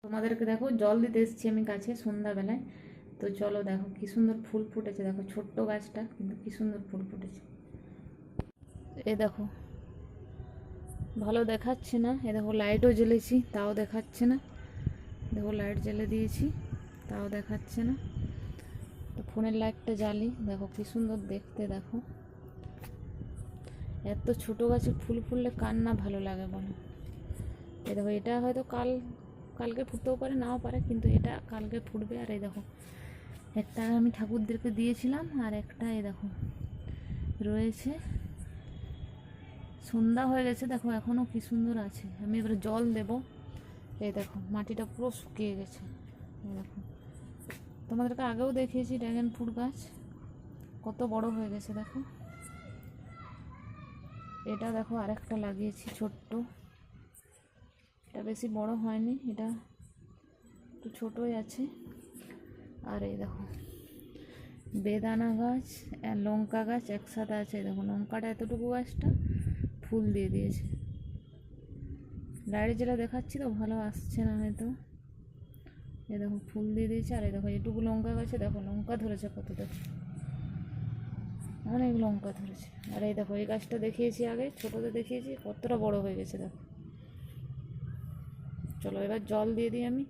তোমাদেরকে দেখো জল দিতে এসেছি আমি গাছে সন্ধ্যাবেলায়। তো চলো দেখো কি সুন্দর ফুল ফুটেছে, দেখো ছোট্ট গাছটা কিন্তু কি সুন্দর ফুল ফুটেছে। এ দেখো ভালো দেখাচ্ছে না, এ দেখো লাইটও জ্বেলেছি তাও দেখাচ্ছে না, দেখো লাইট জ্বেলে দিয়েছি তাও দেখাচ্ছে না। তো ফোনের লাইটটা জ্বালি, দেখো কি সুন্দর দেখতে, দেখো এত ছোট গাছে ফুল ফুললে কার না ভালো লাগে বলো। এই দেখো এটা হয়তো কালকে ফুটতেও পারে নাও পারে, কিন্তু এটা কালকে ফুটবে। আর এই দেখো একটা আমি ঠাকুরদেরকে দিয়েছিলাম আর একটা এই দেখো রয়েছে। সন্ধ্যা হয়ে গেছে দেখো এখনও কি সুন্দর আছে। আমি এবারে জল দেব। এই দেখো মাটিটা পুরো শুকিয়ে গেছে। এই দেখো তোমাদেরকে আগেও দেখিয়েছি ড্রাগন ফ্রুট গাছ কত বড় হয়ে গেছে দেখো। এটা দেখো আরেকটা লাগিয়েছি ছোট্ট, এটা বেশি বড় হয়নি, এটা একটু ছোটোই আছে। আর এই দেখো বেদানা গাছ আর লঙ্কা গাছ একসাথে আছে। দেখো লঙ্কাটা এতটুকু গাছটা ফুল দিয়ে দিয়েছে। লাইটে যেটা দেখাচ্ছি তো ভালো আসছে না হয়তো। এই দেখো ফুল দিয়ে দিয়েছে। আর এই দেখো এটুকু লঙ্কা গাছে দেখো লঙ্কা ধরেছে কত, দেখো অনেক লঙ্কা ধরেছে। আর এই দেখো এই গাছটা দেখিয়েছি আগে, ছোটোতে দেখিয়েছি, কতটা বড় হয়ে গেছে দেখো। চলো এবার জল দিয়ে দিই আমি।